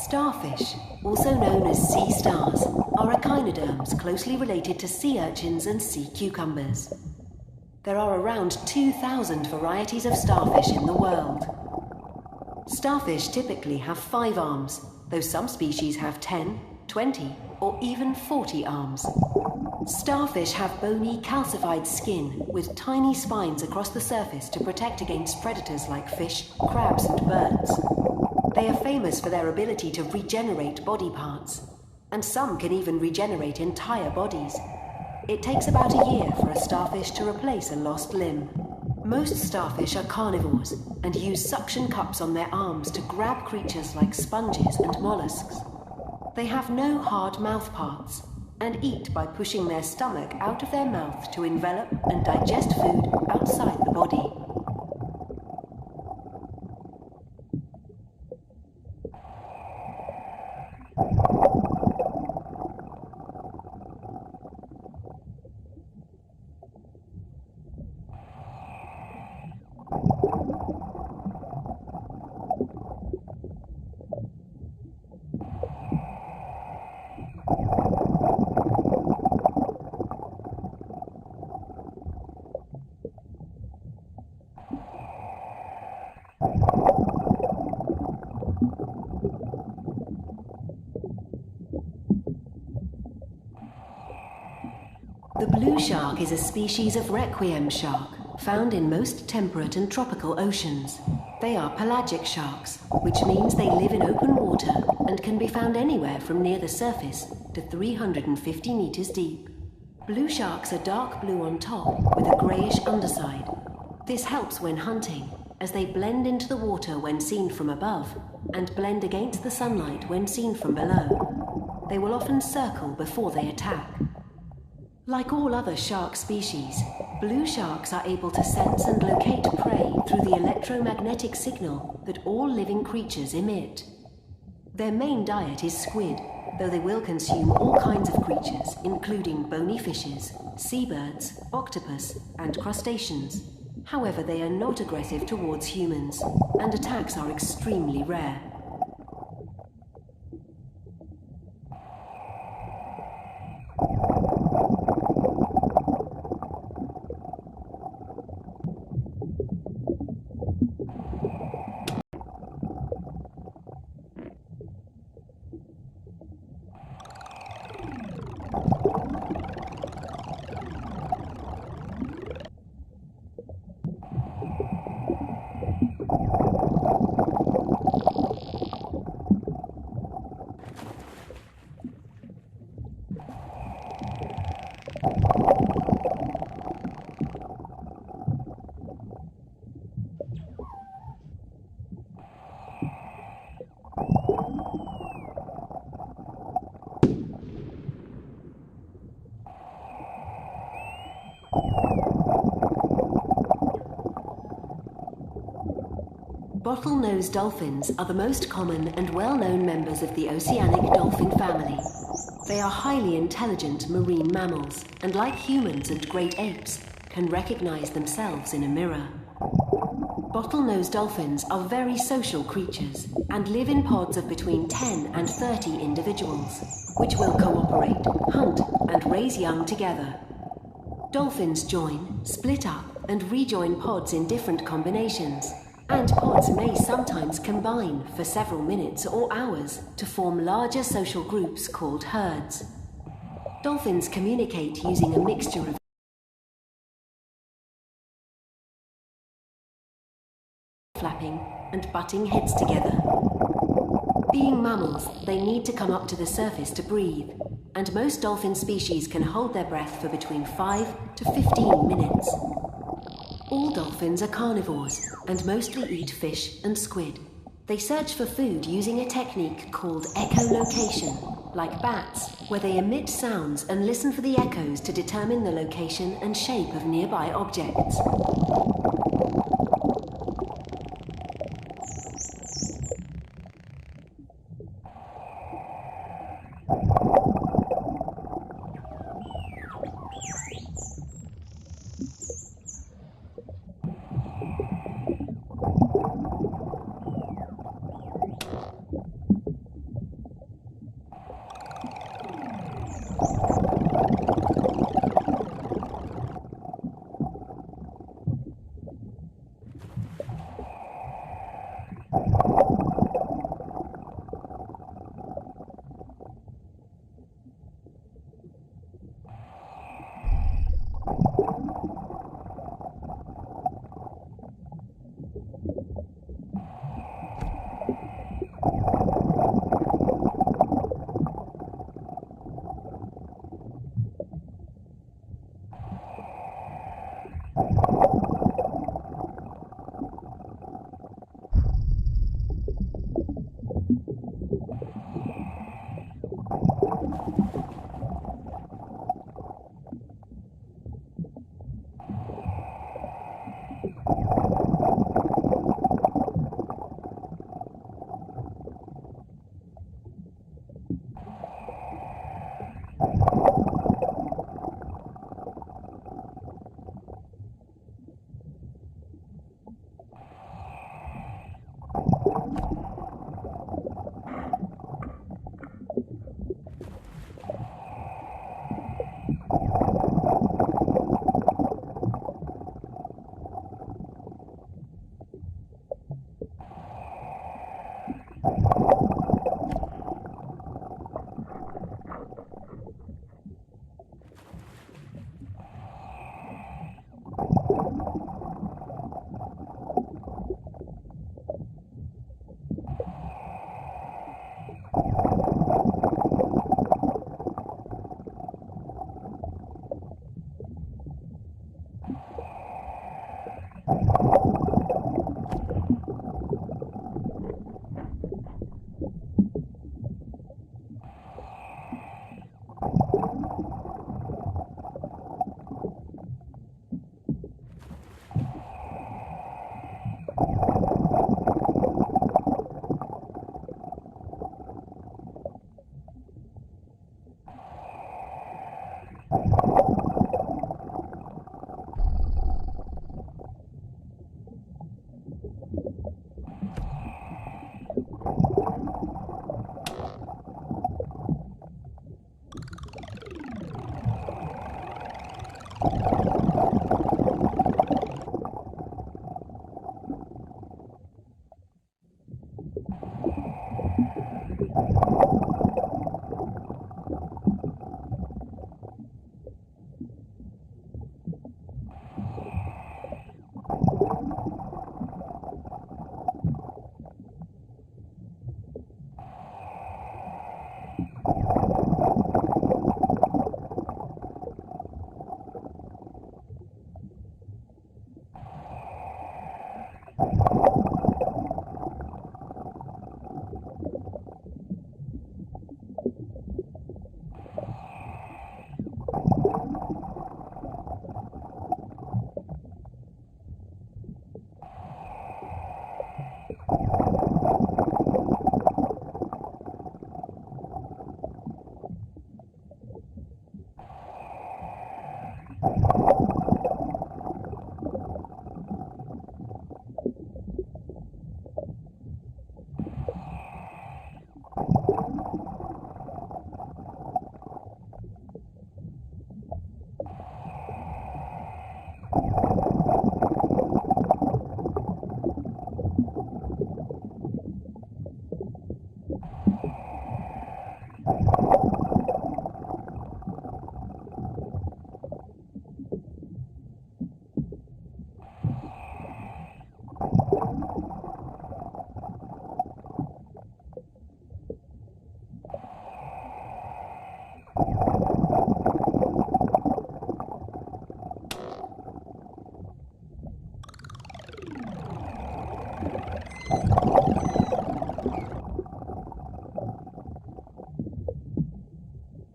Starfish, also known as sea stars, are echinoderms closely related to sea urchins and sea cucumbers. There are around 2,000 varieties of starfish in the world. Starfish typically have 5 arms, though some species have 10, 20, or even 40 arms. Starfish have bony, calcified skin with tiny spines across the surface to protect against predators like fish, crabs, and birds. They are famous for their ability to regenerate body parts, and some can even regenerate entire bodies. It takes about a year for a starfish to replace a lost limb. Most starfish are carnivores and use suction cups on their arms to grab creatures like sponges and mollusks. They have no hard mouth parts and eat by pushing their stomach out of their mouth to envelop and digest food outside the body. The blue shark is a species of requiem shark, found in most temperate and tropical oceans. They are pelagic sharks, which means they live in open water and can be found anywhere from near the surface to 350 meters deep. Blue sharks are dark blue on top with a grayish underside. This helps when hunting, as they blend into the water when seen from above and blend against the sunlight when seen from below. They will often circle before they attack. Like all other shark species, blue sharks are able to sense and locate prey through the electromagnetic signal that all living creatures emit. Their main diet is squid, though they will consume all kinds of creatures, including bony fishes, seabirds, octopus, and crustaceans. However, they are not aggressive towards humans, and attacks are extremely rare. Bottlenose dolphins are the most common and well-known members of the oceanic dolphin family. They are highly intelligent marine mammals, and like humans and great apes, can recognize themselves in a mirror. Bottlenose dolphins are very social creatures and live in pods of between 10 and 30 individuals, which will cooperate, hunt, and raise young together. Dolphins join, split up, and rejoin pods in different combinations, and pods may sometimes combine for several minutes or hours to form larger social groups called herds. Dolphins communicate using a mixture of flapping and butting heads together. Being mammals, they need to come up to the surface to breathe, and most dolphin species can hold their breath for between 5 to 15 minutes. All dolphins are carnivores and mostly eat fish and squid. They search for food using a technique called echolocation, like bats, where they emit sounds and listen for the echoes to determine the location and shape of nearby objects.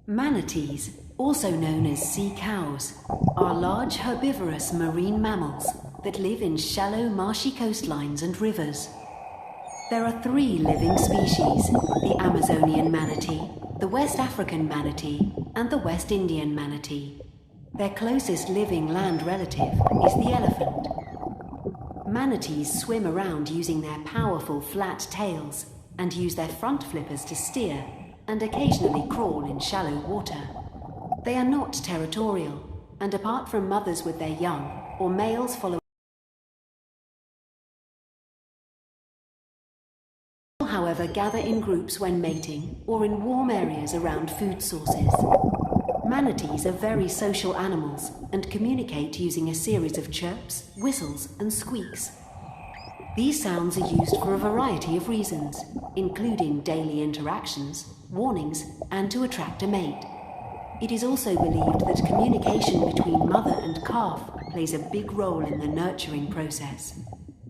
Manatees, also known as sea cows, are large herbivorous marine mammals that live in shallow marshy coastlines and rivers. There are 3 living species: the Amazonian manatee, the West African manatee, and the West Indian manatee. Their closest living land relative is the elephant. Manatees swim around using their powerful flat tails and use their front flippers to steer and occasionally crawl in shallow water. They are not territorial, and apart from mothers with their young or males following, however, gather in groups when mating or in warm areas around food sources. Manatees are very social animals and communicate using a series of chirps, whistles, and squeaks. These sounds are used for a variety of reasons, including daily interactions, warnings, and to attract a mate. It is also believed that communication between mother and calf plays a big role in the nurturing process.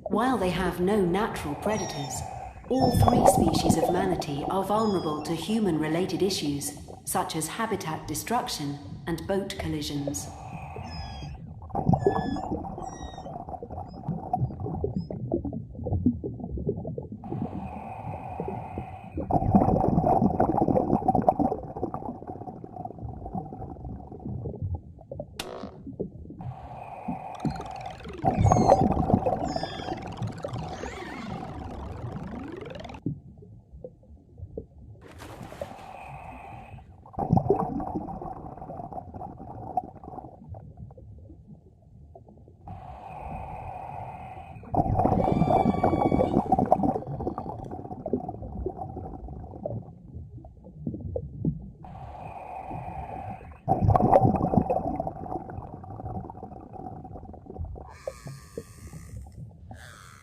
While they have no natural predators, all 3 species of manatee are vulnerable to human-related issues, such as habitat destruction and boat collisions.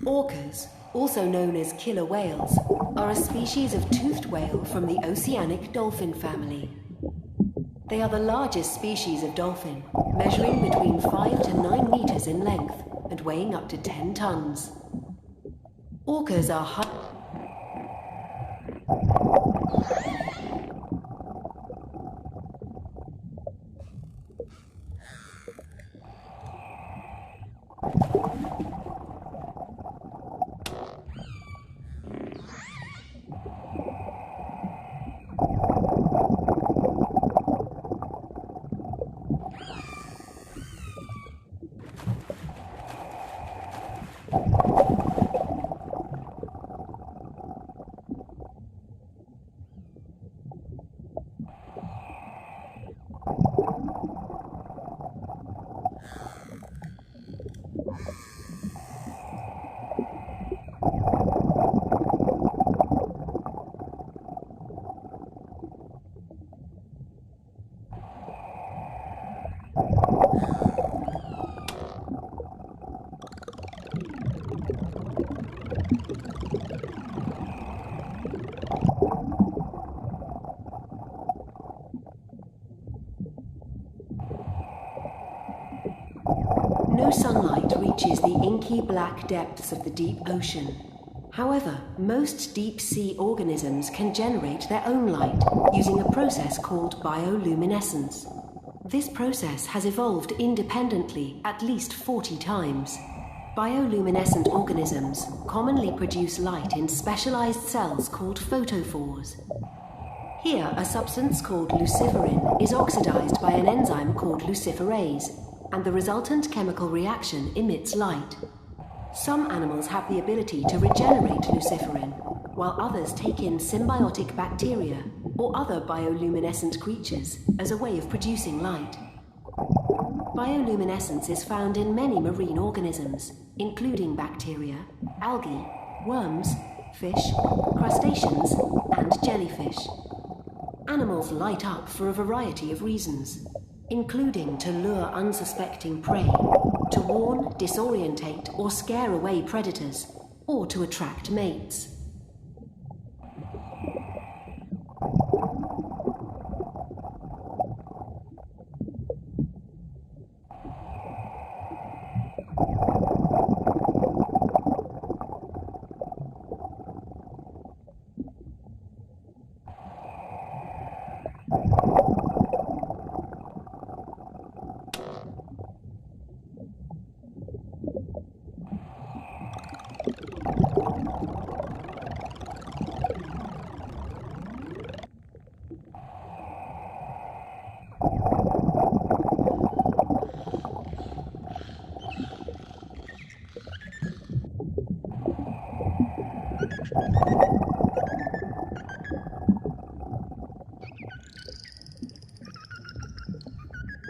Orcas, also known as killer whales, are a species of toothed whale from the oceanic dolphin family. They are the largest species of dolphin, measuring between 5 to 9 meters in length and weighing up to 10 tons. Orcas are No sunlight reaches the inky black depths of the deep ocean. However, most deep-sea organisms can generate their own light using a process called bioluminescence. This process has evolved independently at least 40 times. Bioluminescent organisms commonly produce light in specialized cells called photophores. Here, a substance called luciferin is oxidized by an enzyme called luciferase, and the resultant chemical reaction emits light. Some animals have the ability to regenerate luciferin, while others take in symbiotic bacteria or other bioluminescent creatures as a way of producing light. Bioluminescence is found in many marine organisms, including bacteria, algae, worms, fish, crustaceans, and jellyfish. Animals light up for a variety of reasons, including to lure unsuspecting prey, to warn, disorientate, or scare away predators, or to attract mates.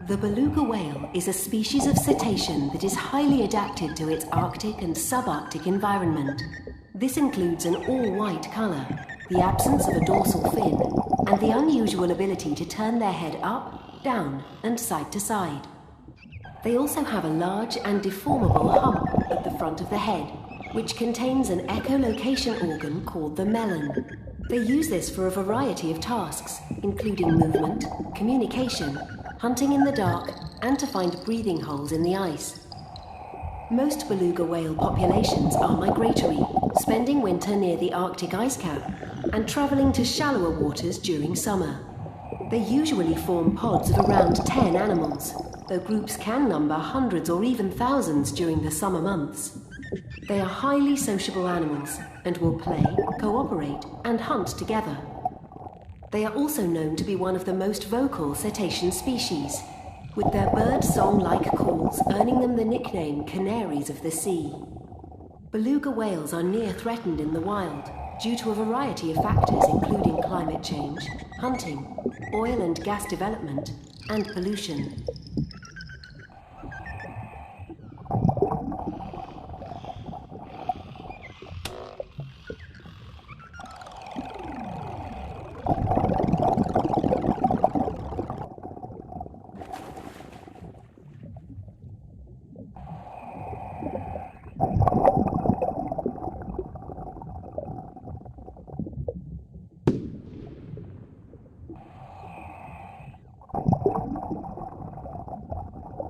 The beluga whale is a species of cetacean that is highly adapted to its Arctic and subarctic environment. This includes an all-white colour, the absence of a dorsal fin, and the unusual ability to turn their head up, down, and side to side. They also have a large and deformable hump at the front of the head, which contains an echolocation organ called the melon. They use this for a variety of tasks, including movement, communication, hunting in the dark, and to find breathing holes in the ice. Most beluga whale populations are migratory, spending winter near the Arctic ice cap and travelling to shallower waters during summer. They usually form pods of around 10 animals, though groups can number hundreds or even thousands during the summer months. They are highly sociable animals and will play, cooperate, and hunt together. They are also known to be one of the most vocal cetacean species, with their bird song-like calls earning them the nickname canaries of the sea. Beluga whales are near threatened in the wild due to a variety of factors including climate change, hunting, oil and gas development, and pollution.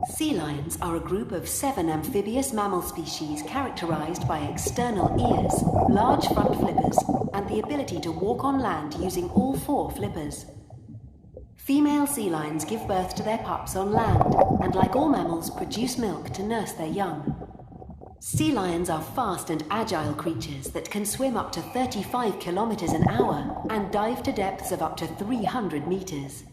Sea lions are a group of 7 amphibious mammal species characterized by external ears, large front flippers, and the ability to walk on land using all 4 flippers. Female sea lions give birth to their pups on land and, like all mammals, produce milk to nurse their young. Sea lions are fast and agile creatures that can swim up to 35 kilometers an hour and dive to depths of up to 300 meters.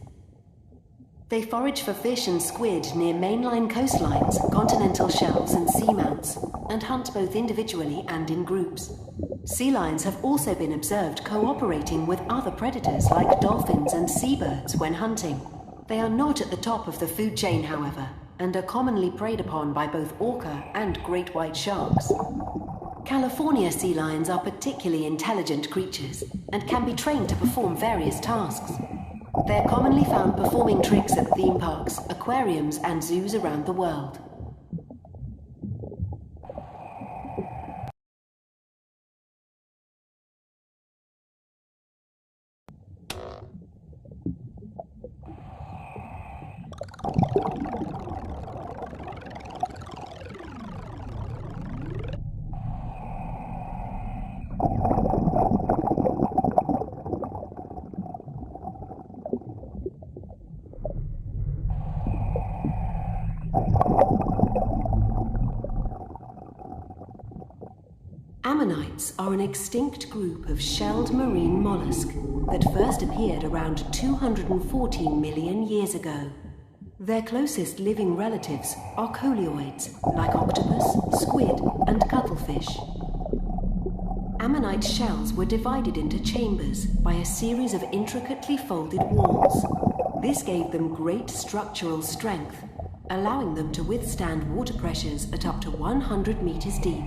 They forage for fish and squid near mainline coastlines, continental shelves and seamounts, and hunt both individually and in groups. Sea lions have also been observed cooperating with other predators like dolphins and seabirds when hunting. They are not at the top of the food chain, however, and are commonly preyed upon by both orca and great white sharks. California sea lions are particularly intelligent creatures and can be trained to perform various tasks. They are commonly found performing tricks at theme parks, aquariums, and zoos around the world. Ammonites are an extinct group of shelled marine mollusk that first appeared around 214 million years ago. Their closest living relatives are coleoids, like octopus, squid, and cuttlefish. Ammonite shells were divided into chambers by a series of intricately folded walls. This gave them great structural strength, allowing them to withstand water pressures at up to 100 meters deep.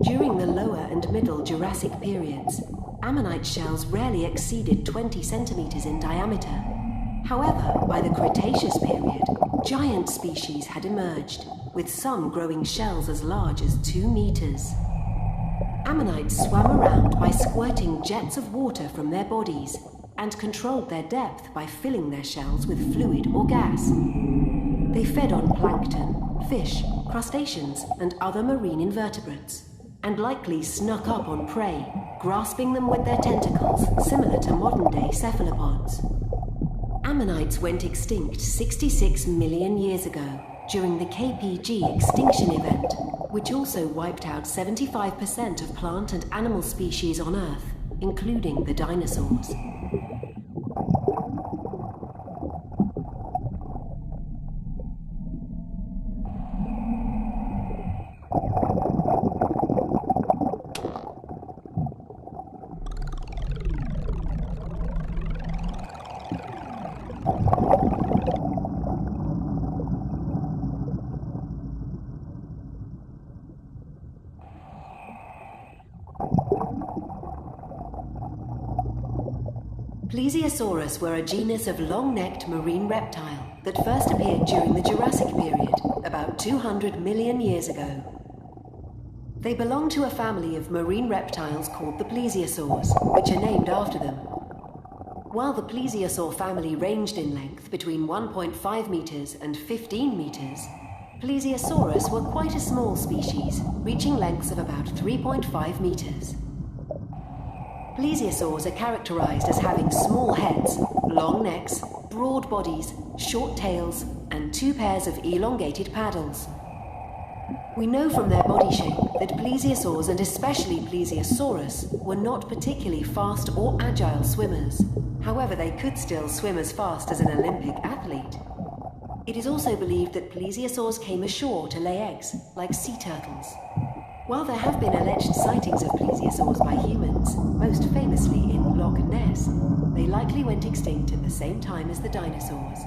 During the lower and middle Jurassic periods, ammonite shells rarely exceeded 20 centimeters in diameter. However, by the Cretaceous period, giant species had emerged, with some growing shells as large as 2 meters. Ammonites swam around by squirting jets of water from their bodies and controlled their depth by filling their shells with fluid or gas. They fed on plankton, fish, crustaceans, and other marine invertebrates, and likely snuck up on prey, grasping them with their tentacles, similar to modern-day cephalopods. Ammonites went extinct 66 million years ago during the KPG extinction event, which also wiped out 75% of plant and animal species on Earth, including the dinosaurs. Plesiosaurus were a genus of long-necked marine reptile that first appeared during the Jurassic period, about 200 million years ago. They belong to a family of marine reptiles called the plesiosaurs, which are named after them. While the plesiosaur family ranged in length between 1.5 meters and 15 meters, Plesiosaurus were quite a small species, reaching lengths of about 3.5 meters. Plesiosaurs are characterized as having small heads, long necks, broad bodies, short tails, and 2 pairs of elongated paddles. We know from their body shape that plesiosaurs, and especially Plesiosaurus, were not particularly fast or agile swimmers. However, they could still swim as fast as an Olympic athlete. It is also believed that plesiosaurs came ashore to lay eggs, like sea turtles. While there have been alleged sightings of plesiosaurs by humans, most famously in Loch Ness, they likely went extinct at the same time as the dinosaurs.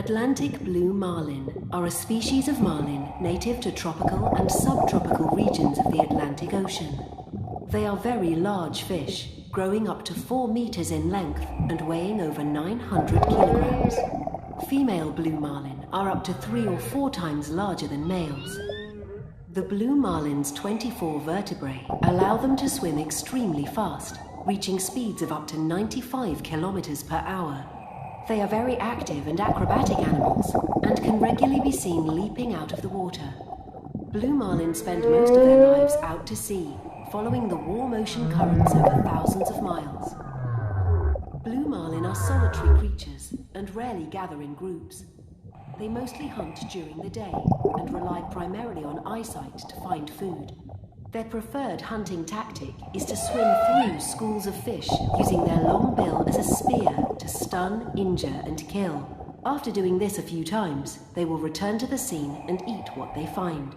Atlantic blue marlin are a species of marlin native to tropical and subtropical regions of the Atlantic Ocean. They are very large fish, growing up to 4 meters in length and weighing over 900 kilograms. Female blue marlin are up to 3 or 4 times larger than males. The blue marlin's 24 vertebrae allow them to swim extremely fast, reaching speeds of up to 95 kilometers per hour. They are very active and acrobatic animals and can regularly be seen leaping out of the water. Blue marlin spend most of their lives out to sea, following the warm ocean currents over thousands of miles. Blue marlin are solitary creatures and rarely gather in groups. They mostly hunt during the day and rely primarily on eyesight to find food. Their preferred hunting tactic is to swim through schools of fish using their long bill as a spear to stun, injure, and kill. After doing this a few times, they will return to the scene and eat what they find.